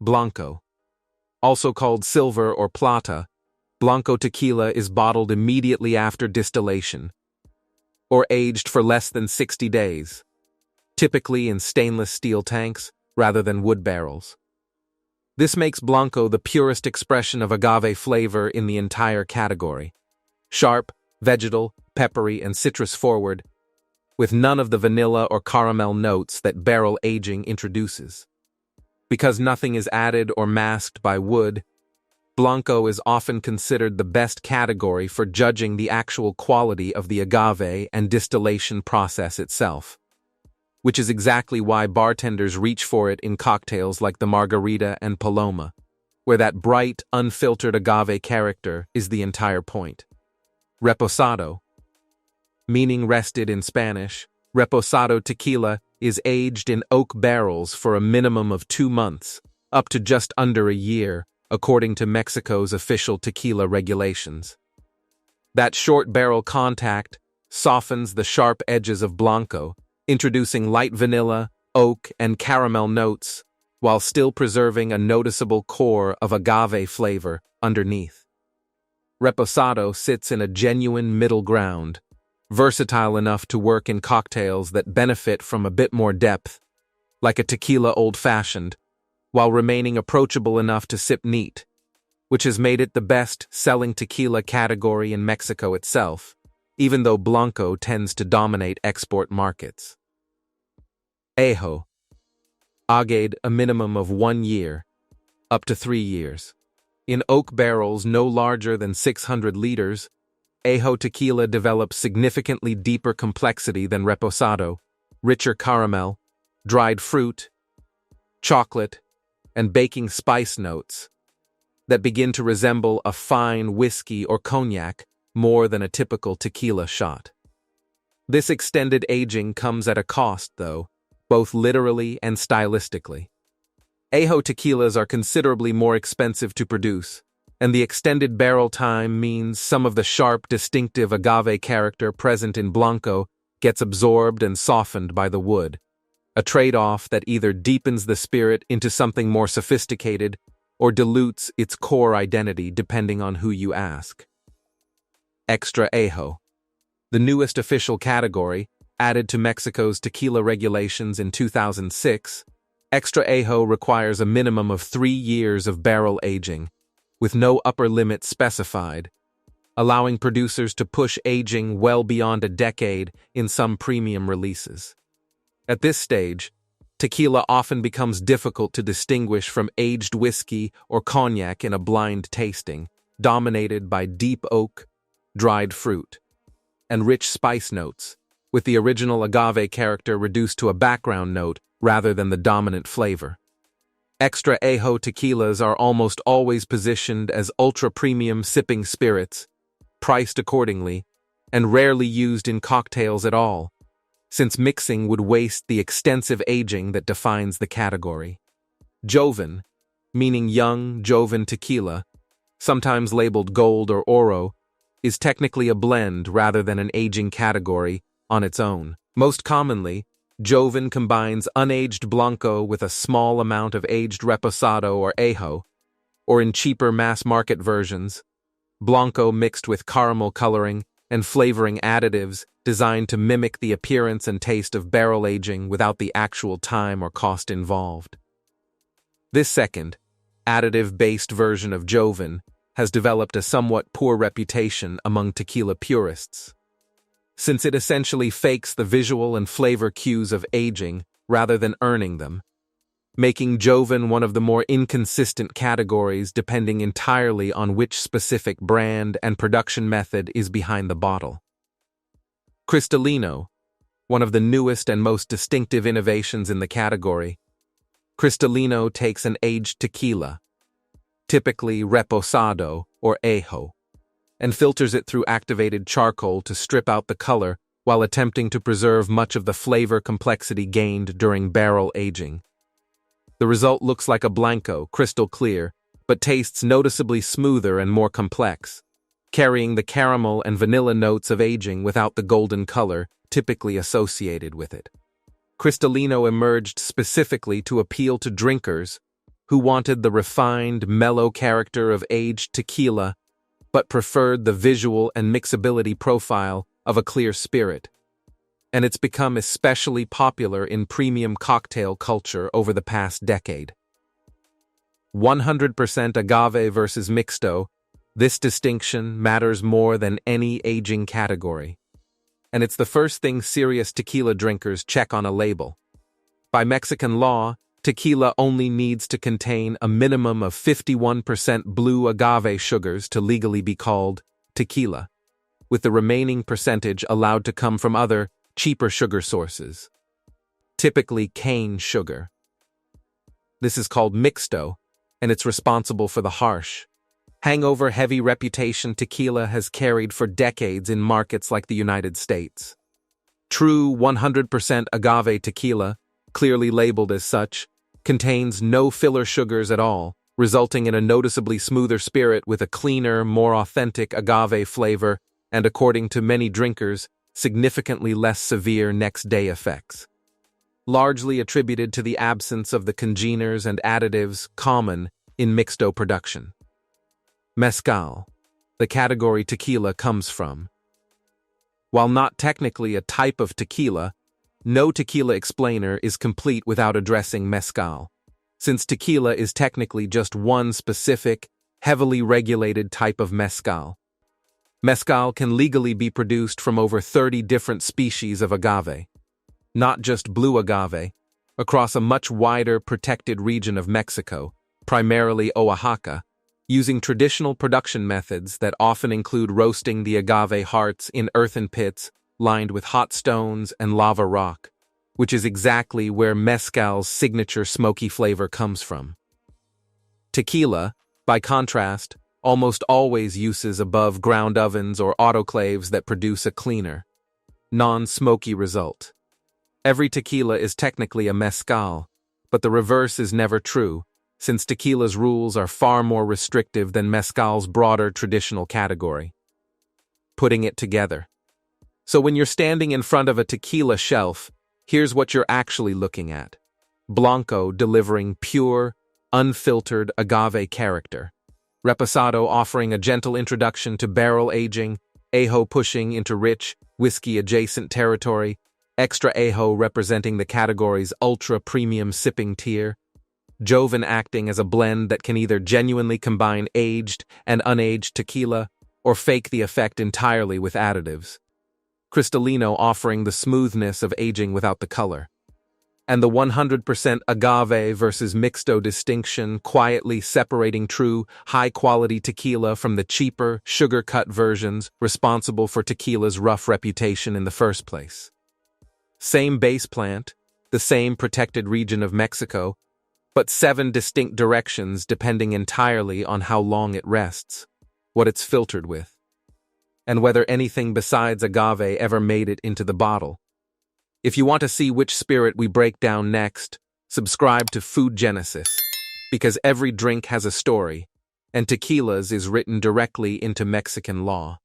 Blanco. Also called silver or plata, Blanco tequila is bottled immediately after distillation, or aged for less than 60 days, typically in stainless steel tanks rather than wood barrels. This makes Blanco the purest expression of agave flavor in the entire category. Sharp, vegetal, peppery, and citrus-forward, with none of the vanilla or caramel notes that barrel aging introduces. Because nothing is added or masked by wood, Blanco is often considered the best category for judging the actual quality of the agave and distillation process itself, which is exactly why bartenders reach for it in cocktails like the Margarita and Paloma, where that bright, unfiltered agave character is the entire point. Reposado, meaning rested in Spanish, Reposado tequila is aged in oak barrels for a minimum of 2 months, up to just under a year, according to Mexico's official tequila regulations. That short barrel contact softens the sharp edges of Blanco, introducing light vanilla, oak, and caramel notes, while still preserving a noticeable core of agave flavor underneath. Reposado sits in a genuine middle ground, versatile enough to work in cocktails that benefit from a bit more depth, like a tequila old-fashioned, while remaining approachable enough to sip neat, which has made it the best-selling tequila category in Mexico itself, even though Blanco tends to dominate export markets. Añejo, aged a minimum of 1 year, up to 3 years. In oak barrels no larger than 600 liters, Añejo tequila develops significantly deeper complexity than Reposado, richer caramel, dried fruit, chocolate, and baking spice notes that begin to resemble a fine whiskey or cognac more than a typical tequila shot. This extended aging comes at a cost, though, both literally and stylistically. Añejo tequilas are considerably more expensive to produce, and the extended barrel time means some of the sharp, distinctive agave character present in Blanco gets absorbed and softened by the wood, a trade-off that either deepens the spirit into something more sophisticated or dilutes its core identity depending on who you ask. Extra Añejo, the newest official category, added to Mexico's tequila regulations in 2006, Extra Añejo requires a minimum of 3 years of barrel aging, with no upper limit specified, allowing producers to push aging well beyond a decade in some premium releases. At this stage, tequila often becomes difficult to distinguish from aged whiskey or cognac in a blind tasting, dominated by deep oak, dried fruit, and rich spice notes, with the original agave character reduced to a background note rather than the dominant flavor. Extra Añejo tequilas are almost always positioned as ultra-premium sipping spirits, priced accordingly, and rarely used in cocktails at all, since mixing would waste the extensive aging that defines the category. Joven, meaning young Joven tequila, sometimes labeled gold or oro, is technically a blend rather than an aging category on its own. Most commonly, Joven combines unaged Blanco with a small amount of aged Reposado or Añejo, or in cheaper mass-market versions, Blanco mixed with caramel coloring and flavoring additives designed to mimic the appearance and taste of barrel aging without the actual time or cost involved. This second, additive-based version of Joven has developed a somewhat poor reputation among tequila purists, since it essentially fakes the visual and flavor cues of aging rather than earning them, making Joven one of the more inconsistent categories depending entirely on which specific brand and production method is behind the bottle. Cristalino, one of the newest and most distinctive innovations in the category, Cristalino takes an aged tequila, typically Reposado or Añejo, and filters it through activated charcoal to strip out the color while attempting to preserve much of the flavor complexity gained during barrel aging. The result looks like a Blanco, crystal clear, but tastes noticeably smoother and more complex, carrying the caramel and vanilla notes of aging without the golden color typically associated with it. Cristalino emerged specifically to appeal to drinkers who wanted the refined, mellow character of aged tequila, but preferred the visual and mixability profile of a clear spirit. And it's become especially popular in premium cocktail culture over the past decade. 100% agave versus mixto, this distinction matters more than any aging category. And it's the first thing serious tequila drinkers check on a label. By Mexican law, tequila only needs to contain a minimum of 51% blue agave sugars to legally be called tequila, with the remaining percentage allowed to come from other, cheaper sugar sources, typically cane sugar. This is called mixto, and it's responsible for the harsh, hangover-heavy reputation tequila has carried for decades in markets like the United States. True 100% agave tequila, clearly labeled as such, contains no filler sugars at all, resulting in a noticeably smoother spirit with a cleaner, more authentic agave flavor and, according to many drinkers, significantly less severe next-day effects. Largely attributed to the absence of the congeners and additives common in mixto production. Mezcal, the category tequila comes from. While not technically a type of tequila, no tequila explainer is complete without addressing mezcal, since tequila is technically just one specific, heavily regulated type of mezcal. Mezcal can legally be produced from over 30 different species of agave, not just blue agave, across a much wider protected region of Mexico, primarily Oaxaca, using traditional production methods that often include roasting the agave hearts in earthen pits lined with hot stones and lava rock, which is exactly where mezcal's signature smoky flavor comes from. Tequila, by contrast, almost always uses above-ground ovens or autoclaves that produce a cleaner, non-smoky result. Every tequila is technically a mezcal, but the reverse is never true, since tequila's rules are far more restrictive than mezcal's broader traditional category. Putting it together. So when you're standing in front of a tequila shelf, here's what you're actually looking at. Blanco delivering pure, unfiltered agave character. Reposado offering a gentle introduction to barrel aging, Añejo pushing into rich, whiskey-adjacent territory, Extra Añejo representing the category's ultra-premium sipping tier, Joven acting as a blend that can either genuinely combine aged and unaged tequila or fake the effect entirely with additives. Cristalino offering the smoothness of aging without the color. And the 100% agave versus mixto distinction quietly separating true, high-quality tequila from the cheaper, sugar-cut versions responsible for tequila's rough reputation in the first place. Same base plant, the same protected region of Mexico, but 7 distinct directions depending entirely on how long it rests, what it's filtered with, and whether anything besides agave ever made it into the bottle. If you want to see which spirit we break down next, subscribe to Food Genesis, because every drink has a story, and tequila's is written directly into Mexican law.